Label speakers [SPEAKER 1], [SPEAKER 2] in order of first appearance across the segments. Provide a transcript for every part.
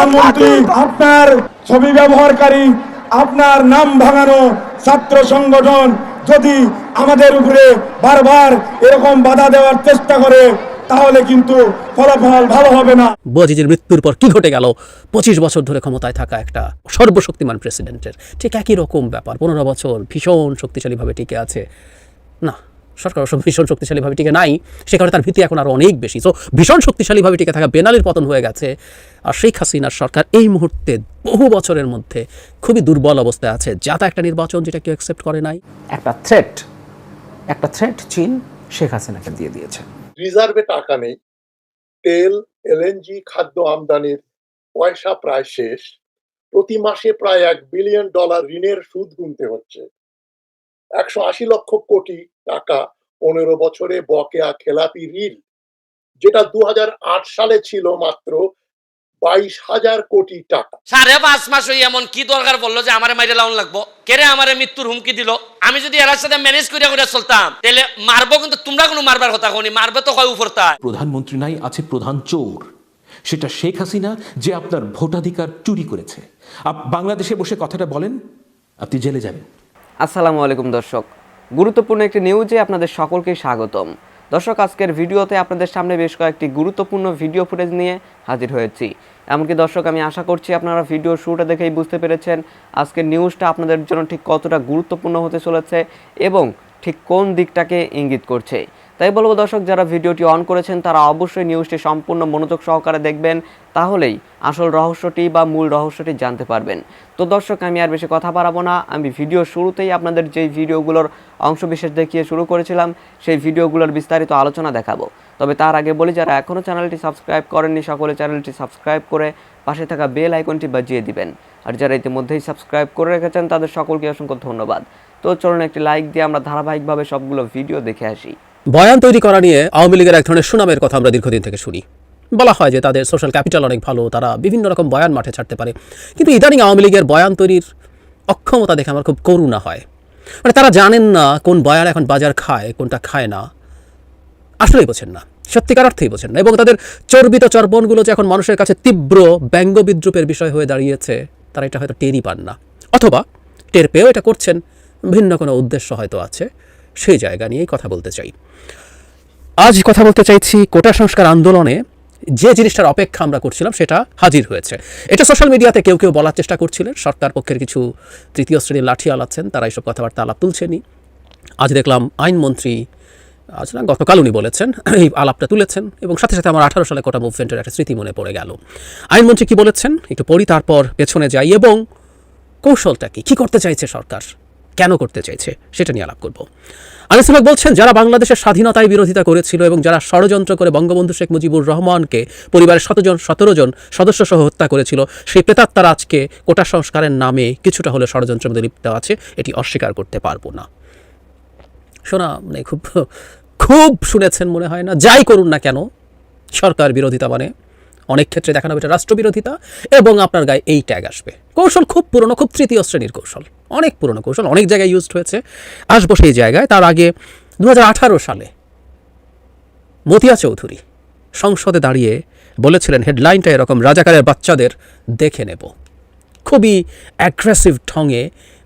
[SPEAKER 1] প্রধানমন্ত্রী, আপনার ছবি ব্যবহারকারী, আপনার নাম ভাঙানো ছাত্র সংগঠন যদি আমাদের উপরে বারবার এরকম বাধা দেওয়ার চেষ্টা করে তাহলে কিন্তু ফলাফল ভালো হবে না।
[SPEAKER 2] বোয়াজিজির মৃত্যুর পর কি ঘটে গেল? 25 বছর ধরে ক্ষমতায় থাকা একটা সর্বশক্তিমান প্রেসিডেন্টের ঠিক একই রকম ব্যাপার। 15 বছর ভীষণ শক্তিশালীভাবে টিকে আছে। না, সরকার ভীষণ শক্তিশালীভাবে টিকে নাই, সে কারণে তার ভীতি এখন আরও অনেক বেশি। তো ভীষণ শক্তিশালীভাবে টিকে থাকা বেনালির পতন হয়ে গেছে, আর শেখ হাসিনার সরকার এই মুহূর্তে বহু বছরের মধ্যে খুবই দুর্বল অবস্থায় আছে। যাতা একটা নির্বাচন যেটা কেউ অ্যাকসেপ্ট করে নাই।
[SPEAKER 3] একটা থ্রেট চীন শেখ হাসিনাকে দিয়ে দিয়েছে।
[SPEAKER 4] রিজার্ভে টাকা নেই, তেল, এলএনজি, খাদ্য আমদানির পয়সা প্রায় শেষ, প্রতি মাসে প্রায় $1 বিলিয়ন ঋণের সুদ গুনতে হচ্ছে, 180 লক্ষ কোটি টাকা 15 বছরে বকেয়া খেলাপি ঋণ, যেটা 2008 সালে ছিল মাত্র 22,000 কোটি টাকা।
[SPEAKER 5] 5.5 মাস হই এমন কি দরকার বললো যে আমারে মাইরে লাউন লাগবো? কেরে আমারে মৃত্যুর হুমকি দিল? আমি যদি এর সাথে ম্যানেজ করে চলতাম তাহলে মারবো, কিন্তু তোমরা কোনো মারবার কথা কোনি, মারবে তো কয় উপরতা।
[SPEAKER 6] প্রধানমন্ত্রী নাই, আছে প্রধান চোর, সেটা শেখ হাসিনা, যে আপনার ভোটাধিকার চুরি করেছে। বাংলাদেশে বসে কথাটা বলেন, আপনি জেলে যাবেন।
[SPEAKER 7] আসসালামু আলাইকুম দর্শক, গুরুত্বপূর্ণ একটি নিউজে আপনাদের সকলকে স্বাগতম। দর্শক, আজকের ভিডিওতে আপনাদের সামনে বেশ কয়েকটি গুরুত্বপূর্ণ ভিডিও ফুটেজ নিয়ে হাজির হয়েছি। এমনকি দর্শক, আমি আশা করছি আপনারা ভিডিও শুরুটা দেখেই বুঝতে পেরেছেন আজকের নিউজটা আপনাদের জন্য ঠিক কতটা গুরুত্বপূর্ণ হতে চলেছে এবং ঠিক কোন দিকটাকে ইঙ্গিত করছে। তাই বলবো দর্শক, যারা ভিডিওটি অন করেছেন তারা অবশ্যই নিউজটি সম্পূর্ণ মনোযোগ সহকারে দেখবেন, তাহলেই আসল রহস্যটি বা মূল রহস্যটি জানতে পারবেন। তো দর্শক, আমি আর বেশি কথা বাড়াবো না, আমি ভিডিও শুরুতেই আপনাদের যেই ভিডিওগুলোর অংশবিশেষ দেখিয়ে শুরু করেছিলাম সেই ভিডিওগুলোর বিস্তারিত আলোচনা দেখাবো। তবে তার আগে বলি, যারা এখনও চ্যানেলটি সাবস্ক্রাইব করেননি সকলে চ্যানেলটি সাবস্ক্রাইব করে পাশে থাকা বেল আইকনটি বাজিয়ে দিবেন, আর যারা ইতিমধ্যেই সাবস্ক্রাইব করে রেখেছেন তাদের সকলকে অসংখ্য ধন্যবাদ। তো চলুন একটি লাইক দিয়ে আমরা ধারাবাহিকভাবে সবগুলো ভিডিও দেখে আসি।
[SPEAKER 2] বয়ান তৈরি করা নিয়ে আওয়ামী লীগের এক ধরনের সুনামের কথা আমরা দীর্ঘদিন থেকে শুনি। বলা হয় যে তাদের সোশ্যাল ক্যাপিটাল অনেক ভালো, তারা বিভিন্ন রকম বয়ান মাঠে ছাড়তে পারে। কিন্তু ইদানিং আওয়ামী লীগের বয়ান তৈরির অক্ষমতা দেখে আমার খুব করুণা হয়। মানে তারা জানেন না কোন বয়ান এখন বাজার খায়, কোনটা খায় না, আসলেই বোঝেন না, সত্যিকার অর্থেই বোঝেন না। এবং তাদের চর্বিত চর্বণগুলো যে এখন মানুষের কাছে তীব্র ব্যঙ্গ বিদ্রুপের বিষয় হয়ে দাঁড়িয়েছে, তারা এটা হয়তো টেরই পান না, অথবা টের পেয়েও এটা করছেন, ভিন্ন কোনো উদ্দেশ্য হয়তো আছে। সেই জায়গা নিয়েই কথা বলতে চাই। আজ কথা বলতে চাইছি কোটা সংস্কার আন্দোলনে যে জিনিসটার অপেক্ষা আমরা করছিলাম সেটা হাজির হয়েছে। এটা সোশ্যাল মিডিয়াতে কেউ কেউ বলার চেষ্টা করছিলেন, সরকার পক্ষের কিছু তৃতীয় শ্রেণীর লাঠিয়াল আছেন, তারা এইসব কথাবার্তা আলাপ তুলছেনই। আজ দেখলাম আইনমন্ত্রী, আজ না গতকাল উনি বলেছেন, এই আলাপটা তুলেছেন, এবং সাথে সাথে আমার 18 সালে কোটা মুভমেন্টের একটা স্মৃতি মনে পড়ে গেল। আইনমন্ত্রী কি বলেছেন একটু পড়ি, তারপর পেছনে যাই এবং কৌশলটা কী করতে চাইছে সরকার, কেন করতে চাইছে সেটা নিয়ে আলাপ করব। আনিসুল হক বলছেন, যারা বাংলাদেশের স্বাধীনতায় বিরোধিতা করেছিল এবং যারা ষড়যন্ত্র করে বঙ্গবন্ধু শেখ মুজিবুর রহমানকে পরিবারের 17 জন সদস্য সহ হত্যা করেছিল, সেই প্রেতাত্মারা আজকে কোটা সংস্কারের নামে কিছুটা হলে ষড়যন্ত্রের মধ্যে লিপ্ত আছে, এটি অস্বীকার করতে পারবো না। শোনা মানে খুব শুনেছেন মনে হয় না। যাই করুন না কেন, সরকার বিরোধিতা মানে অনেক ক্ষেত্রে দেখানো হবে এটা রাষ্ট্রবিরোধিতা, এবং আপনার গায়ে এই ট্যাগ আসবে। কৌশল খুব পুরনো, খুব তৃতীয় শ্রেণীর কৌশল, অনেক পুরনো কৌশল, অনেক জায়গায় ইউজড হয়েছে। আসবো সেই জায়গায়। তার আগে 2018 সালে মতিয়া চৌধুরী সংসদে দাঁড়িয়ে বলেছিলেন, হেডলাইনটা এরকম, রাজাকারের বাচ্চাদের দেখে নেব। খুবই অ্যাগ্রেসিভ ঢঙে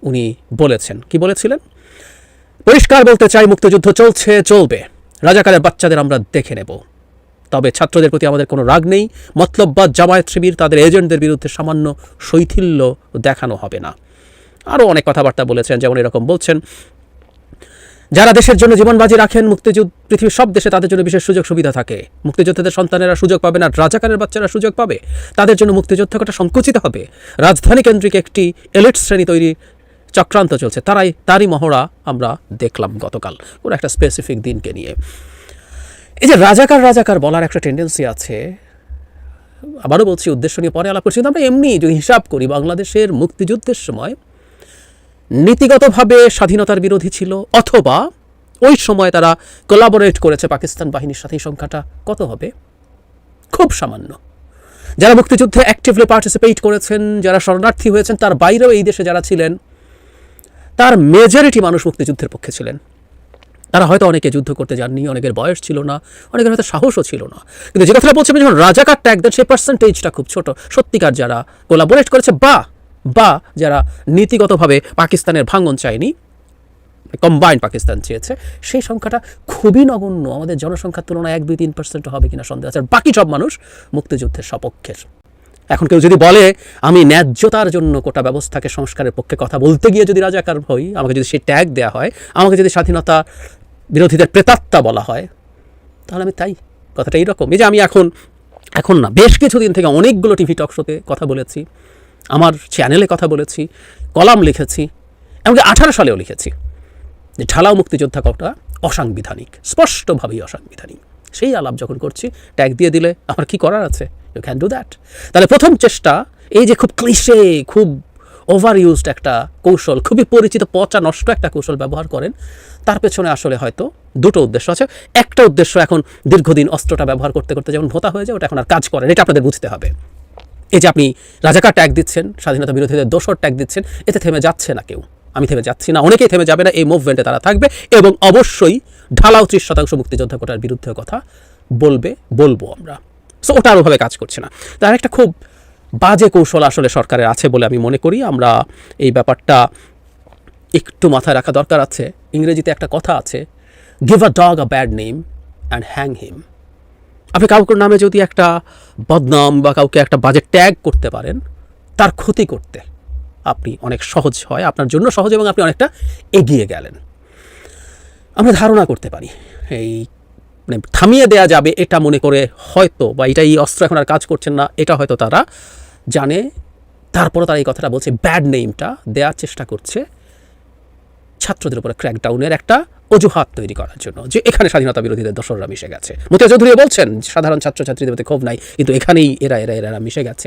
[SPEAKER 2] উনি বলেছেন। কি বলেছিলেন? পরিষ্কার বলতে চাই, মুক্তিযুদ্ধ চলছে, চলবে, রাজাকারের বাচ্চাদের আমরা দেখে নেব। তবে ছাত্রদের প্রতি আমাদের কোনো রাগ নেই, মতলববাদ জামায়াত শিবির তাদের এজেন্টদের বিরুদ্ধে সামান্য শৈথিল্য দেখানো হবে না। আরও অনেক কথাবার্তা বলেছেন, যেমন এরকম বলছেন, যারা দেশের জন্য জীবন বাজি রাখেন, মুক্তিযুদ্ধ পৃথিবীর সব দেশে তাদের জন্য বিশেষ সুযোগ সুবিধা থাকে, মুক্তিযোদ্ধাদের সন্তানেরা সুযোগ পাবে না, রাজাকারের বাচ্চারা সুযোগ পাবে, তাদের জন্য মুক্তিযুদ্ধ কটা সংকুচিত হবে, রাজধানী কেন্দ্রিক একটি এলিট শ্রেণী তৈরি চক্রান্ত চলছে, তারই মহড়া আমরা দেখলাম গতকাল কোনো একটা স্পেসিফিক দিনকে নিয়ে। এই যে রাজাকার বলার একটা টেন্ডেন্সি আছে, আবারও বলছি, উদ্দেশ্য নিয়ে পরে আলাপ করছি, কিন্তু আমরা এমনি যদি হিসাব করি, বাংলাদেশের মুক্তিযুদ্ধের সময় নীতিগতভাবে স্বাধীনতার বিরোধী ছিল অথবা ওই সময় তারা কোলাবোরেট করেছে পাকিস্তান বাহিনীর সাথে, এই সংখ্যাটা কত হবে? খুব সামান্য। যারা মুক্তিযুদ্ধে অ্যাক্টিভলি পার্টিসিপেট করেছেন, যারা শরণার্থী হয়েছেন, তার বাইরেও এই দেশে যারা ছিলেন, তার মেজরিটি মানুষ মুক্তিযুদ্ধের পক্ষে ছিলেন। তারা হয়তো অনেকে যুদ্ধ করতে যাননি, অনেকের বয়স ছিল না, অনেকের হয়তো সাহসও ছিল না, কিন্তু যে কথাটা বলছি, যখন রাজাকার ট্যাগ দেন সেই পার্সেন্টেজটা খুব ছোট। সত্যিকার যারা কোলাবোরেট করেছে বা যারা নীতিগতভাবে পাকিস্তানের ভাঙন চায়নি, কম্বাইন্ড পাকিস্তান চেয়েছে, সেই সংখ্যাটা খুবই নগণ্য। আমাদের জনসংখ্যার তুলনায় 1-2-3% হবে কিনা সন্দেহ আছে। আর বাকি সব মানুষ মুক্তিযুদ্ধের সপক্ষের। এখন কেউ যদি বলে আমি ন্যায্যতার জন্য কোটা ব্যবস্থাকে সংস্কারের পক্ষে কথা বলতে গিয়ে যদি রাজাকার হই, আমাকে যদি সেই ট্যাগ দেওয়া হয়, আমাকে যদি স্বাধীনতা বিরোধীদের প্রেতাত্মা বলা হয়, তাহলে আমি তাই। কথাটা এইরকম। এই যে আমি এখন না, বেশ কিছুদিন থেকে অনেকগুলো টিভি টক শোতে কথা বলেছি, আমার চ্যানেলে কথা বলেছি, কলাম লিখেছি, এমনকি 18 সালেও লিখেছি যে ঢালাও মুক্তিযোদ্ধা কথা অসাংবিধানিক, স্পষ্টভাবেই অসাংবিধানিক। সেই আলাপ যখন করছি, ট্যাগ দিয়ে দিলে আমার কি করার আছে? You can do that. তাহলে প্রথম চেষ্টা, এই যে খুব ক্লিশে, খুব ওভার ইউজড একটা কৌশল, খুবই পরিচিত পচা নষ্ট একটা কৌশল ব্যবহার করেন, তার পেছনে আসলে হয়তো দুটো উদ্দেশ্য আছে। একটা উদ্দেশ্য, এখন দীর্ঘদিন অস্ত্রটা ব্যবহার করতে করতে যেমন ভোতা হয়ে যায়, ওটা এখন আর কাজ করে, এটা আপনাদের বুঝতে হবে। এই যে আপনি রাজাকার ট্যাগ দিচ্ছেন, স্বাধীনতা বিরোধীদের দোসর ট্যাগ দিচ্ছেন, এতে থেমে যাচ্ছে না কেউ। আমি থেমে যাচ্ছি না, অনেকেই থেমে যাবে না। এই মুভমেন্টে তারা থাকবে এবং অবশ্যই ঢালাও 30% মুক্তিযোদ্ধা কোটার বিরুদ্ধে কথা বলবো আমরা। সো ওটা আরোভাবে কাজ করছে না। তার একটা খুব বাজে কৌশল আসলে সরকারের আছে বলে আমি মনে করি। আমরা এই ব্যাপারটা একটু মাথায় রাখা দরকার আছে। ইংরেজিতে একটা কথা আছে, give a dog a bad name and hang him. আপনি কাউকে নামে যদি একটা বদনাম বা কাউকে একটা বাজে ট্যাগ করতে পারেন, তার ক্ষতি করতে আপনি অনেক সহজ হয়, আপনার জন্য সহজ, এবং আপনি অনেকটা এগিয়ে গেলেন। আমরা ধারণা করতে পারি এই মানে থামিয়ে দেয়া যাবে এটা মনে করে হয়তো, বা এটা এই অস্ত্র এখন আর কাজ করছেন না এটা হয়তো তারা জানে, তারপরও তারা এই কথাটা বলছে, ব্যাড নেমটা দেওয়ার চেষ্টা করছে ছাত্রদের উপরে ক্র্যাকডাউনের একটা অজুহাত তৈরি করার জন্য, যে এখানে স্বাধীনতা বিরোধীদের দোসররা মিশে গেছে। মতিয়া চৌধুরী বলছেন সাধারণ ছাত্রছাত্রীদের মধ্যে ক্ষোভ নাই, কিন্তু এখানেই এরা মিশে গেছে।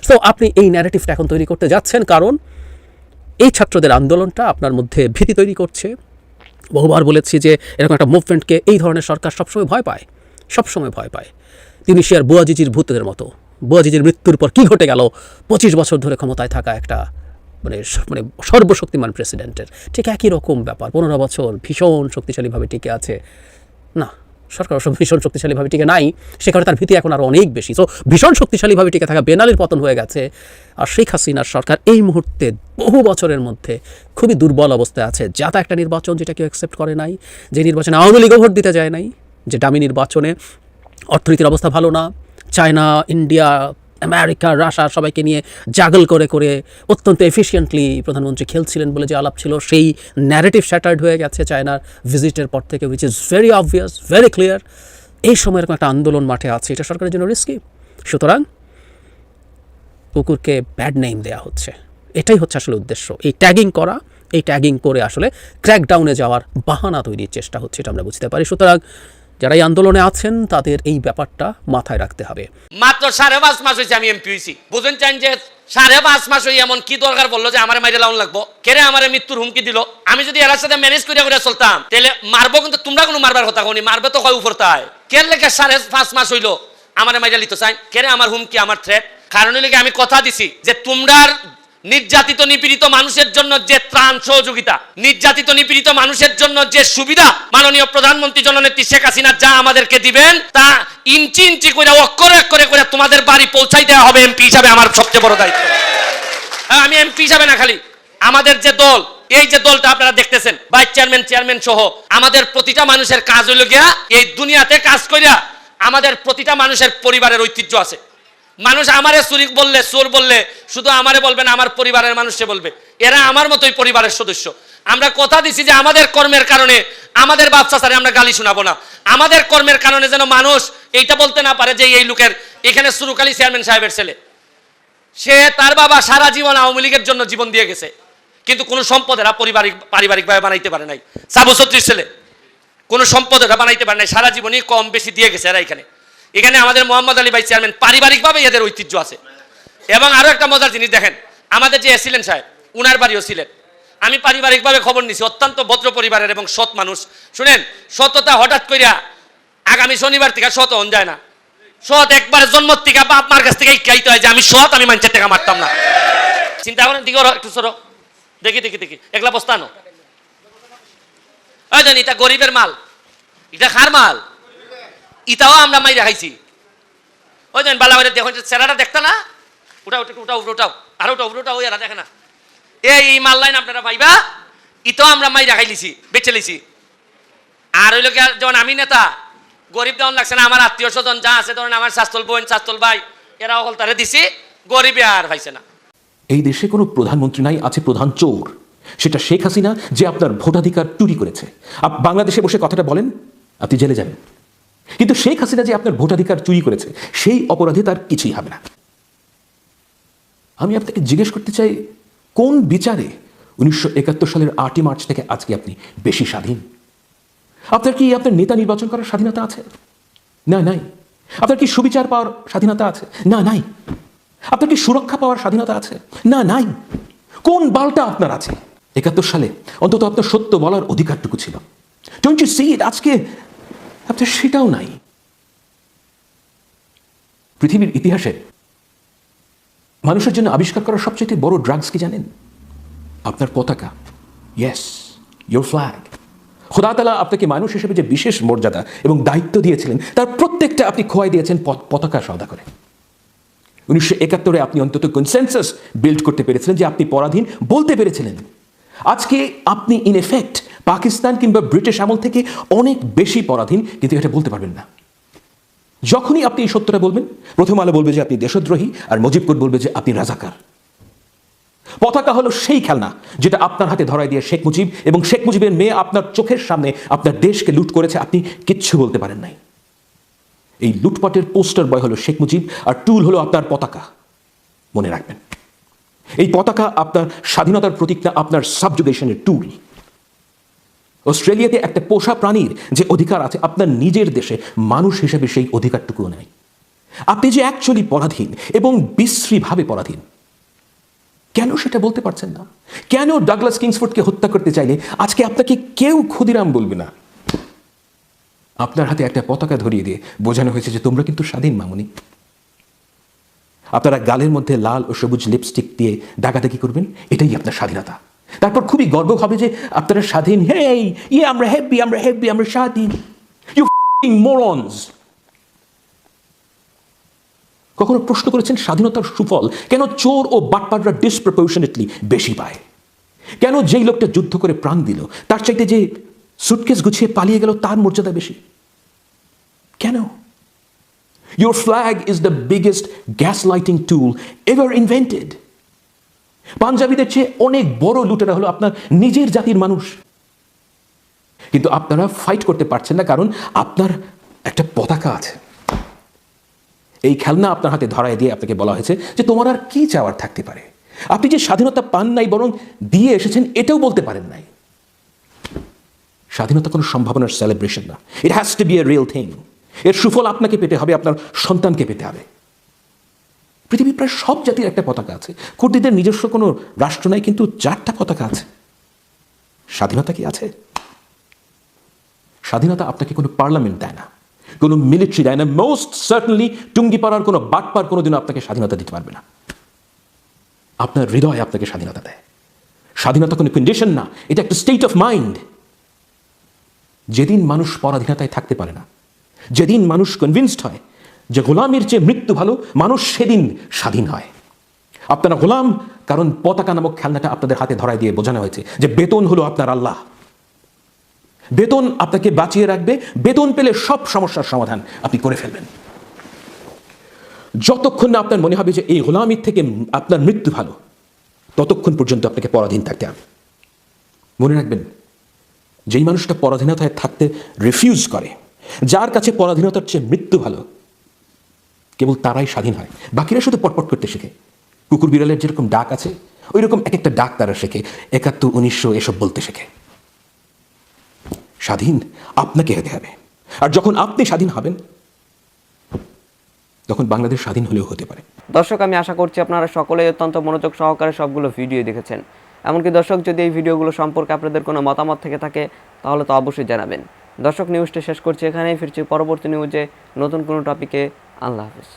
[SPEAKER 2] তো আপনি এই ন্যারেটিভটা এখন তৈরি করতে যাচ্ছেন, কারণ এই ছাত্রদের আন্দোলনটা আপনার মধ্যে ভীতি তৈরি করছে। বহুবার বলেছি যে এরকম একটা মুভমেন্টকে এই ধরনের সরকার সবসময় ভয় পায়। তিউনিসিয়ার বুয়াজিজির ভূতের মতো। বুয়াজিজির মৃত্যুর পর কি ঘটে গেল, 25 বছর ধরে ক্ষমতায় থাকা একটা মানে সর্বশক্তিমান প্রেসিডেন্টের ঠিক একই রকম ব্যাপার। 15 বছর ভীষণ শক্তিশালীভাবে টিকে আছে না, সরকার অবশ্য ভীষণ শক্তিশালীভাবে টিকে নাই, সে কারণে তার ভীতি এখন আরও অনেক বেশি। তো ভীষণ শক্তিশালীভাবে টিকে থাকা বেনালির পতন হয়ে গেছে, আর শেখ হাসিনার সরকার এই মুহূর্তে বহু বছরের মধ্যে খুবই দুর্বল অবস্থায় আছে। যাতা একটা নির্বাচন যেটা কেউ অ্যাকসেপ্ট করে নাই, যে নির্বাচনে আওয়ামী লীগও ভোট দিতে যায় নাই, যে ডামি নির্বাচনে অর্থনীতির অবস্থা ভালো না, চায়না, ইন্ডিয়া, আমেরিকা, রাশিয়া সবাইকে নিয়ে জাগল করে অত্যন্ত এফিশিয়েন্টলি প্রধানমন্ত্রী খেলছিলেন বলে যে আলাপ ছিল, সেই ন্যারেটিভ শ্যাটার্ড হয়ে গেছে চায়নার ভিজিটের পর থেকে, which is very obvious, very clear. এই সময় এরকম একটা আন্দোলন মাঠে আছে, এটা সরকারের জন্য রিস্কি। সুতরাং কুকুরকে ব্যাড নেম দেওয়া হচ্ছে, এটাই হচ্ছে আসলে উদ্দেশ্য। এই ট্যাগিং করে আসলে ক্র্যাকডাউনে যাওয়ার বাহানা তৈরির চেষ্টা হচ্ছে, এটা আমরা বুঝতে পারি। সুতরাং যারা এই আন্দোলনে আছেন তাদের এই ব্যাপারটা মাথায় রাখতে হবে।
[SPEAKER 5] মাত্র 5.5 মাস হয়েছে আমি এমপি হয়েছি, বুঝেন চান যে 5.5 মাস হয়ে এমন কি দরকার বললো যে আমার মাইরে লাউন লাগবো, কেরে আমার মৃত্যুর হুমকি দিল। আমি যদি এর সাথে ম্যানেজ করে চলতাম তাহলে মারবো, কিন্তু তোমরা কোনো মারবার কথা কোনি, মারবে তো কয় উপরতায়। কের লেগে 5.5 মাস হইলো আমার মাইরে লিতো চাই, কেরে আমার হুমকি, আমার থ্রেট। কারণ লেগে আমি কথা দিছি যে তোমরার নির্যাতিত নিপীড়িত মানুষের জন্য যে ত্রাণ সহযোগিতা, নির্যাতিত নিপীড়িত মানুষের জন্য যে সুবিধা মাননীয় প্রধানমন্ত্রী জননেত্রী শেখ হাসিনা যা আমাদেরকে দিবেন, তা ইঞ্চি ইঞ্চি করে অক্ষরে করে তোমাদের বাড়ি পৌঁছাই দেওয়া হবে। এমপি হিসাবে আমার সবচেয়ে বড় দায়িত্ব। আমি এমপি হিসাবে না, খালি আমাদের যে দল, এই যে দলটা আপনারা দেখতেছেন, ভাইস চেয়ারম্যান সহ আমাদের প্রতিটা মানুষের কাজ হইল গিয়া এই দুনিয়াতে কাজ করিয়া আমাদের প্রতিটা মানুষের পরিবারের ঐতিহ্য আছে। মানুষ আমারে চোর বললে শুধু আমারে বলবে না, আমার পরিবারের মানুষে বলবে, এরা আমার মতোই পরিবারের সদস্য। আমরা কথা দিছি যে আমাদের কর্মের কারণে আমাদের বাপ চাচারে আমরা গালি শোনাবো না, আমাদের কর্মের কারণে যেন মানুষ এইটা বলতে না পারে যে এই লোকের এখানে সুরুকালী চেয়ারম্যান সাহেবের ছেলে, সে তার বাবা সারা জীবন আওয়ামী লীগের জন্য জীবন দিয়ে গেছে, কিন্তু কোনো সম্পদ এরা পারিবারিকভাবে বানাইতে পারে নাই। সাবু ছত্রিশ ছেলে কোনো সম্পদ এরা বানাইতে পারে নাই, সারা জীবনই কম বেশি দিয়ে গেছে এরা। এখানে আমাদের মোহাম্মদ আলী ভাই চেয়ারম্যান, পারিবারিকভাবে এদের ঐতিহ্য আছে। এবং আরো একটা মজার জিনিস দেখেন, আমাদের যে এসিলেন সাহেব, উনার বাড়িও ছিলেন। আমি পারিবারিকভাবে খবর নিছি, অত্যন্ত ভদ্র পরিবারের এবং সৎ মানুষ। শুনেন, সততা হঠাৎ করিয়া আগামী শনিবার থেকে সৎ হন যায় না। সৎ একবার জন্ম থেকে বাপ মার কাছ থেকে ইকাইতে হয় যে আমি সৎ, আমি মানুষের টাকা মারতাম না। চিন্তা করেন, দিকে একটু সরো, দেখি একলা বস্তানো। ওই জানি এটা গরিবের মাল, এটা খার মাল, ইটাও আমরা মাইরা খাইছি। ওই জানি বালা বাইরে দেখুন চেহারাটা দেখতা না, উঠাও উঠাও উঠাও আর উঠাও উঠাও, ওই এরা দেখে না এই মাল লাইন আপনারা পাইবা, ইটাও আমরা মাইরা খাইলিছি, বেচে লিছি। আর ওই লোক যেমন আমি নেতা, গরিব দেওয়ান লাগছে না, আমার আত্মীয় স্বজন যা আছে ধরেন আমার শাস্তল বোন শাস্তল ভাই এরা অকল তারে দিছি, গরিবে আর পাইছে না।
[SPEAKER 6] এই দেশে কোনো প্রধানমন্ত্রী নাই, আছে প্রধান চোর। সেটা শেখ হাসিনা, যে আপনার ভোটাধিকার চুরি করেছে। বাংলাদেশে বসে কথাটা বলেন, আপনি জেলে যাবেন। কিন্তু শেখ হাসিনা যে আপনার ভোটাধিকার চুরি করেছে, সেই অপরাধে তার কিছুই হবে না। আমি আপনাকে জিজ্ঞেস করতে চাই, কোন বিচারে 1971 সালের 8ই মার্চ থেকে আজকে আপনি বেশি স্বাধীন? আপনার কি আপনার নেতা নির্বাচন করার স্বাধীনতা আছে? না, নাই। আপনার কি সুবিচার পাওয়ার স্বাধীনতা আছে? না, নাই। আপনার কি সুরক্ষা পাওয়ার স্বাধীনতা আছে? না, নাই। কোন বালটা আপনার আছে? 71 সালে অন্তত আপনার সত্য বলার অধিকারটুকু ছিল। ডোন্ট ইউ সি ইট? আজকে আপনার সেটাও নাই। পৃথিবীর ইতিহাসে মানুষের জন্য আবিষ্কার করা সবচেয়ে বড় ড্রাগস কি জানেন? আপনার পতাকা। Yes, your flag. খোদা তাআলা আপনাকে মানুষ হিসেবে যে বিশেষ মর্যাদা এবং দায়িত্ব দিয়েছিলেন, তার প্রত্যেকটা আপনি খোয়াই দিয়েছেন পতাকা সওদা করে। 1971 আপনি অন্তত কনসেনসাস বিল্ড করতে পেরেছিলেন, যে আপনি পরাধীন বলতে পেরেছিলেন। আজকে আপনি ইন এফেক্ট পাকিস্তান কিংবা ব্রিটিশ আমল থেকে অনেক বেশি পরাধীন, কিন্তু এটা বলতে পারবেন না। যখনই আপনি এই সত্যটা বলবেন, প্রথম আলো বলবে যে আপনি দেশদ্রোহী, আর মুজিবপুর বলবে যে আপনি রাজাকার। পতাকা হলো সেই খেলনা যেটা আপনার হাতে ধরাই দিয়ে শেখ মুজিব এবং শেখ মুজিবের মেয়ে আপনার চোখের সামনে আপনার দেশকে লুট করেছে, আপনি কিচ্ছু বলতে পারেন নাই। এই লুটপাটের পোস্টার বয় হলো শেখ মুজিব, আর টুল হলো আপনার পতাকা। মনে রাখবেন, এই পতাকা আপনার স্বাধীনতার প্রতীক না, আপনার সাবজুগেশনের টুল। অস্ট্রেলিয়াতে একটা পোষা প্রাণীর যে অধিকার আছে, আপনার নিজের দেশে মানুষ হিসেবে সেই অধিকারটুকুও নেই। আপনি যে অ্যাকচুয়ালি পরাধীন এবং বিশ্রীভাবে পরাধীন, কেন সেটা বলতে পারছেন না? কেন ডাগলাস কিংসফোর্ডকে হত্যা করতে চাইলে আজকে আপনাকে কেউ ক্ষুদিরাম বলবে না? আপনার হাতে একটা পতাকা ধরিয়ে দিয়ে বোঝানো হয়েছে যে তোমরা কিন্তু স্বাধীন মামুনি। আপনারা গালের মধ্যে লাল ও সবুজ লিপস্টিক দিয়ে দাগাদাগি করবেন, এটাই আপনার স্বাধীনতা। তারপর খুবই গর্ব হবে যে আপনারা স্বাধীন। হেই, আমরা হ্যাপি, আমরা হ্যাপি, আমরা স্বাধীন। ইউ ফিং মোরনস। কখনো প্রশ্ন করেছেন স্বাধীনতার সুফল কেন চোর ও বাটপাররা ডিসপ্রপোর্শনেটলি বেশি পায়? কেন যেই লোকটা যুদ্ধ করে প্রাণ দিল, তার চাইতে যে সুটকেস গুছিয়ে পালিয়ে গেল, তার মর্যাদা বেশি? কেন? Your flag is the biggest gaslighting tool ever invented. পাঞ্জাবিদের চেয়ে অনেক বড় লুটেরা হলো আপনার নিজের জাতির মানুষ। কিন্তু আপনারা ফাইট করতে পারছেন না, কারণ আপনার একটা পতাকা আছে। এই খেলনা আপনার হাতে ধরায় দিয়ে আপনাকে বলা হয়েছে যে তোমার আর কি চাওয়ার থাকতে পারে। আপনি যে স্বাধীনতা পান নাই, বরং দিয়ে এসেছেন, এটাও বলতে পারেন নাই। স্বাধীনতা কোনো সম্ভাবনার সেলিব্রেশন না, it has to be a real thing. এর সুফল আপনাকে পেতে হবে, আপনার সন্তানকে পেতে হবে। পৃথিবীর প্রায় সব জাতির একটা পতাকা আছে। কুর্দিদের নিজস্ব কোনো রাষ্ট্র নাই, কিন্তু 4টা পতাকা আছে। স্বাধীনতা কি আছে? স্বাধীনতা আপনাকে কোনো পার্লামেন্ট দেয় না, কোনো মিলিটারি দেয় না, মোস্ট সার্টেনলি টুঙ্গিপাড়ার কোনো বাটপার কোনোদিনও আপনাকে স্বাধীনতা দিতে পারবে না। আপনার হৃদয় আপনাকে স্বাধীনতা দেয়। স্বাধীনতা কোনো কন্ডিশন না, এটা একটা স্টেট অফ মাইন্ড। যেদিন মানুষ পরাধীনতায় থাকতে পারে না, যেদিন মানুষ কনভিন্সড হয় যে গোলামের চেয়ে মৃত্যু ভালো, মানুষ সেদিন স্বাধীন হয়। আপনারা গোলাম কারণ পতাকা নামক খেলনাটা আপনাদের হাতে ধরায় দিয়ে বোঝানো হয়েছে যে বেতন হলো আপনার আল্লাহ। বেতন আপনাকে বাঁচিয়ে রাখবে, বেতন পেলে সব সমস্যার সমাধান আপনি করে ফেলবেন। যতক্ষণ না আপনার মনে হবে যে এই গোলামির থেকে আপনার মৃত্যু ভালো, ততক্ষণ পর্যন্ত আপনাকে পরাধীন থাকতে হবে। মনে রাখবেন, যেই মানুষটা পরাধীনতায় থাকতে রিফিউজ করে, যার কাছে পরাধীনতার চেয়ে মৃত্যু ভালো, কেবল তারাই স্বাধীন হয়। বাকিরা শুধু পটপট করতে শেখে। কুকুর বিড়ালের যেরকম ডাক আছে, ওই রকম এক একটা ডাক তারা শেখে, 71, 1900 এসব বলতে শেখে। স্বাধীন আপনাকে হতে হবে। আর যখন আপনি স্বাধীন হবেন, তখন বাংলাদেশ স্বাধীন হলেও হতে পারে।
[SPEAKER 7] দর্শক, আমি আশা করছি আপনারা সকলেই অত্যন্ত মনোযোগ সহকারে সবগুলো ভিডিও দেখেছেন। এমনকি দর্শক, যদি এই ভিডিওগুলো সম্পর্কে আপনাদের কোনো মতামত থেকে থাকে, তাহলে তো অবশ্যই জানাবেন। দর্শক, নিউজটা শেষ করছি এখানেই। ফিরছি পরবর্তী নিউজে নতুন কোনো টপিকে। আল্লাহ হাফিজ।